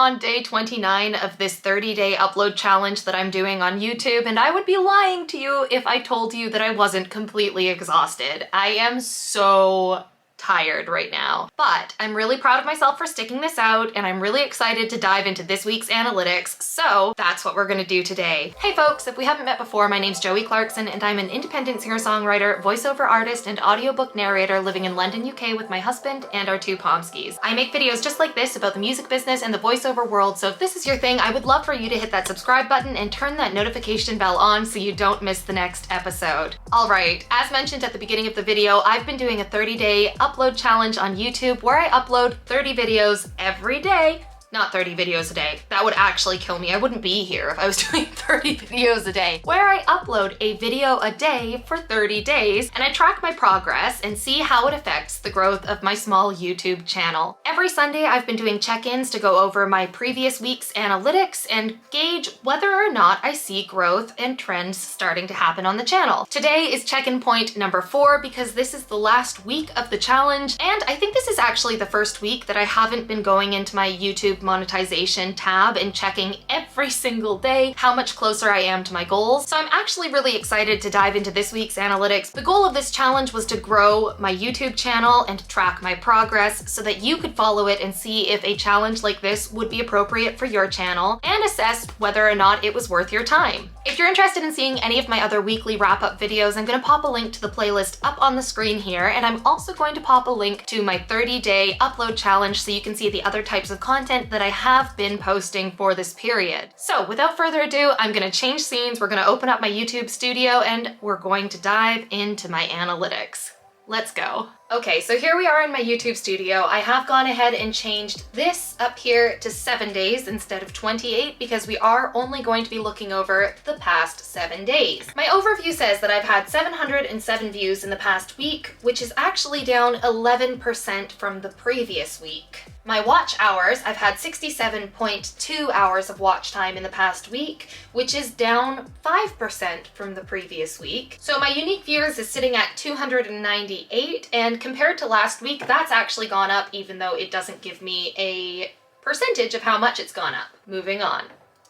on day 29 of this 30-day upload challenge that I'm doing on YouTube, and I would be lying to you if I told you that I wasn't completely exhausted. I am so tired right now, but I'm really proud of myself for sticking this out, and I'm really excited to dive into this week's analytics, so that's what we're gonna do today. Hey folks, if we haven't met before, my name's Joey Clarkson, and I'm an independent singer-songwriter, voiceover artist, and audiobook narrator living in London, UK with my husband and our two Pomskis. I make videos just like this about the music business and the voiceover world, so if this is your thing, I would love for you to hit that subscribe button and turn that notification bell on so you don't miss the next episode. All right, as mentioned at the beginning of the video, I've been doing a 30-day upload challenge on YouTube where I upload 30 videos every day. Not 30 videos a day. That would actually kill me. I wouldn't be here if I was doing 30 videos a day. Where I upload a video a day for 30 days and I track my progress and see how it affects the growth of my small YouTube channel. Every Sunday I've been doing check-ins to go over my previous week's analytics and gauge whether or not I see growth and trends starting to happen on the channel. Today is check-in point number 4 because this is the last week of the challenge, and I think this is actually the first week that I haven't been going into my YouTube monetization tab and checking every single day how much closer I am to my goals. So I'm actually really excited to dive into this week's analytics. The goal of this challenge was to grow my YouTube channel and track my progress so that you could follow it and see if a challenge like this would be appropriate for your channel and assess whether or not it was worth your time. If you're interested in seeing any of my other weekly wrap-up videos, I'm going to pop a link to the playlist up on the screen here, and I'm also going to pop a link to my 30-day upload challenge so you can see the other types of content that I have been posting for this period. So without further ado, I'm going to change scenes, we're going to open up my YouTube studio, and we're going to dive into my analytics. Let's go. Okay, so here we are in my YouTube studio. I have gone ahead and changed this up here to 7 days instead of 28 because we are only going to be looking over the past 7 days. My overview says that I've had 707 views in the past week, which is actually down 11% from the previous week. My watch hours, I've had 67.2 hours of watch time in the past week, which is down 5% from the previous week. So my unique viewers is sitting at 298, and compared to last week, that's actually gone up even though it doesn't give me a percentage of how much it's gone up. Moving on.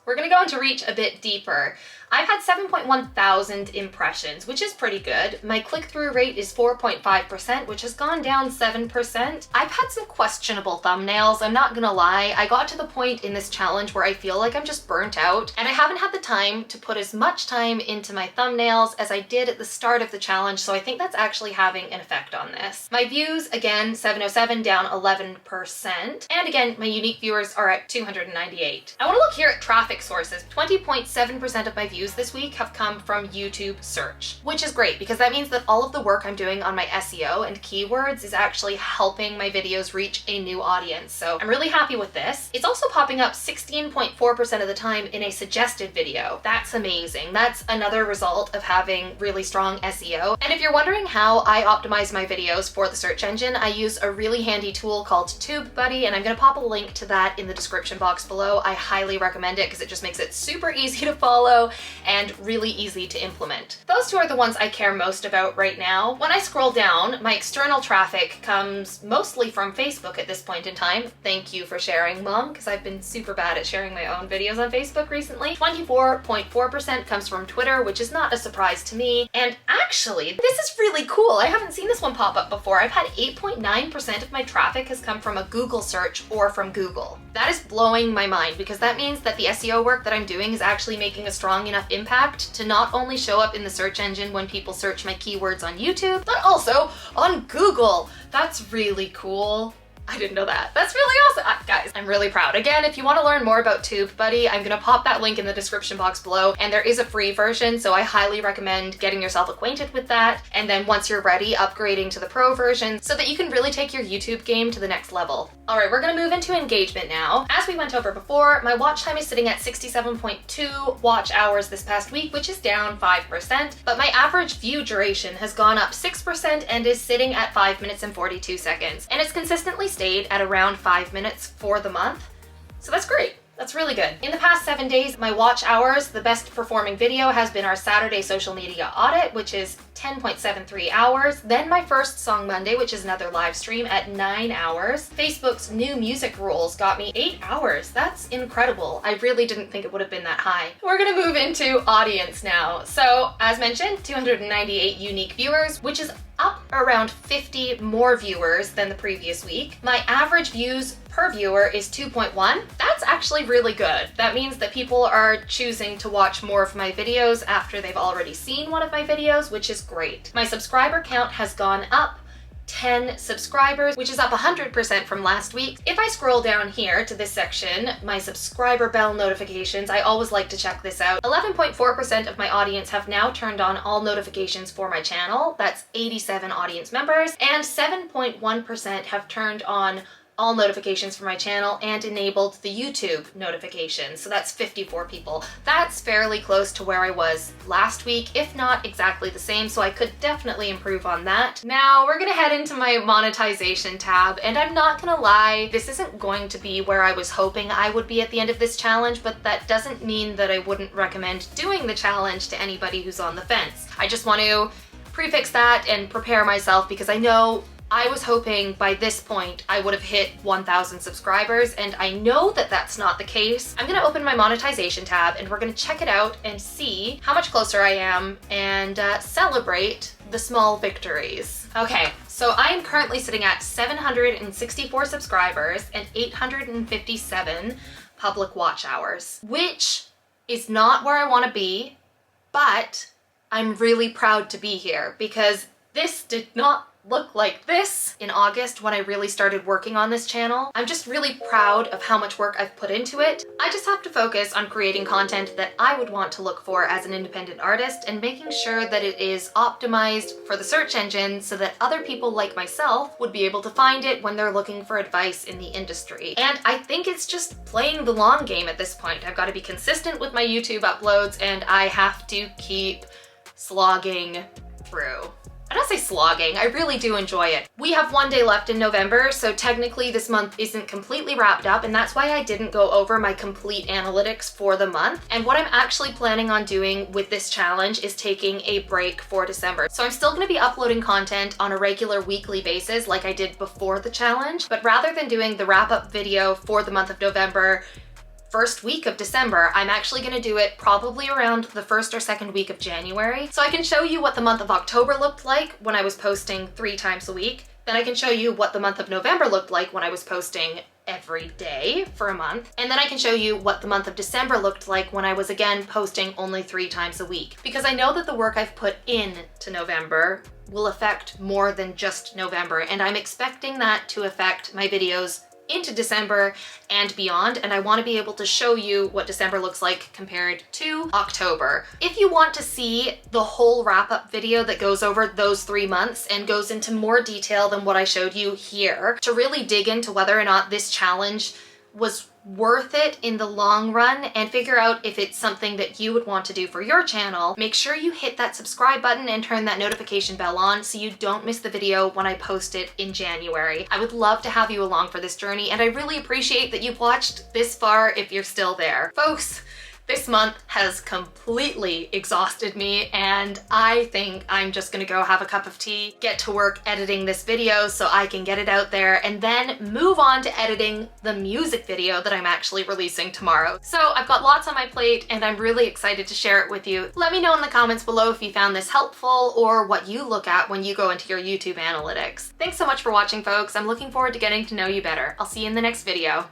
We're gonna go into reach a bit deeper. I've had 7.1 thousand impressions, which is pretty good. My click-through rate is 4.5%, which has gone down 7%. I've had some questionable thumbnails, I'm not gonna lie. I got to the point in this challenge where I feel like I'm just burnt out, and I haven't had the time to put as much time into my thumbnails as I did at the start of the challenge, so I think that's actually having an effect on this. My views, again, 707, down 11%. And again, my unique viewers are at 298. I wanna look here at traffic sources. 20.7% of my views this week have come from YouTube search, which is great because that means that all of the work I'm doing on my SEO and keywords is actually helping my videos reach a new audience. So I'm really happy with this. It's also popping up 16.4% of the time in a suggested video. That's amazing. That's another result of having really strong SEO. And if you're wondering how I optimize my videos for the search engine, I use a really handy tool called TubeBuddy, and I'm gonna pop a link to that in the description box below. I highly recommend it because it just makes it super easy to follow and really easy to implement. Those two are the ones I care most about right now. When I scroll down, my external traffic comes mostly from Facebook at this point in time. Thank you for sharing, Mom, because I've been super bad at sharing my own videos on Facebook recently. 24.4% comes from Twitter, which is not a surprise to me. And actually, this is really cool. I haven't seen this one pop up before. I've had 8.9% of my traffic has come from a Google search or from Google. That is blowing my mind because that means that the SEO work that I'm doing is actually making a strong enough impact to not only show up in the search engine when people search my keywords on YouTube, but also on Google. That's really cool. I didn't know that. That's really awesome. Guys, I'm really proud. Again, if you want to learn more about TubeBuddy, I'm gonna pop that link in the description box below, and there is a free version, so I highly recommend getting yourself acquainted with that, and then once you're ready, upgrading to the pro version so that you can really take your YouTube game to the next level. All right, we're gonna move into engagement now. As we went over before, my watch time is sitting at 67.2 watch hours this past week, which is down 5%, but my average view duration has gone up 6% and is sitting at 5 minutes and 42 seconds, and it's consistently stayed at around 5 minutes for the month. So that's great. That's really good. In the past 7 days, my watch hours, the best performing video has been our Saturday social media audit, which is 10.73 hours. Then my first Song Monday, which is another live stream at 9 hours. Facebook's new music rules got me 8 hours. That's incredible. I really didn't think it would have been that high. We're gonna move into audience now. So as mentioned, 298 unique viewers, which is up around 50 more viewers than the previous week. My average views per viewer is 2.1. That's actually really good. That means that people are choosing to watch more of my videos after they've already seen one of my videos, which is great. My subscriber count has gone up 10 subscribers, which is up 100% from last week. If I scroll down here to this section, my subscriber bell notifications, I always like to check this out. 11.4% of my audience have now turned on all notifications for my channel. That's 87 audience members, and 7.1% have turned on all notifications for my channel and enabled the YouTube notifications. So that's 54 people. That's fairly close to where I was last week, if not exactly the same, so I could definitely improve on that. Now we're gonna head into my monetization tab, and I'm not gonna lie, this isn't going to be where I was hoping I would be at the end of this challenge, but that doesn't mean that I wouldn't recommend doing the challenge to anybody who's on the fence. I just want to prefix that and prepare myself, because I know I was hoping by this point I would have hit 1,000 subscribers, and I know that that's not the case. I'm gonna open my monetization tab and we're gonna check it out and see how much closer I am and celebrate the small victories. Okay, so I am currently sitting at 764 subscribers and 857 public watch hours, which is not where I want to be, but I'm really proud to be here because this did not look like this in August when I really started working on this channel. I'm just really proud of how much work I've put into it. I just have to focus on creating content that I would want to look for as an independent artist and making sure that it is optimized for the search engine so that other people like myself would be able to find it when they're looking for advice in the industry. And I think it's just playing the long game at this point. I've got to be consistent with my YouTube uploads, and I have to keep slogging through. I don't say slogging, I really do enjoy it. We have 1 day left in November, so technically this month isn't completely wrapped up, and that's why I didn't go over my complete analytics for the month. And what I'm actually planning on doing with this challenge is taking a break for December. So I'm still gonna be uploading content on a regular weekly basis like I did before the challenge, but rather than doing the wrap-up video for the month of November first week of December, I'm actually gonna do it probably around the first or second week of January. So I can show you what the month of October looked like when I was posting 3 times a week. Then I can show you what the month of November looked like when I was posting every day for a month. And then I can show you what the month of December looked like when I was again posting only 3 times a week. Because I know that the work I've put in to November will affect more than just November, and I'm expecting that to affect my videos into December and beyond, and I want to be able to show you what December looks like compared to October. If you want to see the whole wrap-up video that goes over those 3 months and goes into more detail than what I showed you here, to really dig into whether or not this challenge was worth it in the long run and figure out if it's something that you would want to do for your channel, make sure you hit that subscribe button and turn that notification bell on so you don't miss the video when I post it in January. I would love to have you along for this journey, and I really appreciate that you've watched this far if you're still there. Folks, this month has completely exhausted me, and I think I'm just gonna go have a cup of tea, get to work editing this video so I can get it out there, and then move on to editing the music video that I'm actually releasing tomorrow. So I've got lots on my plate, and I'm really excited to share it with you. Let me know in the comments below if you found this helpful or what you look at when you go into your YouTube analytics. Thanks so much for watching, folks. I'm looking forward to getting to know you better. I'll see you in the next video.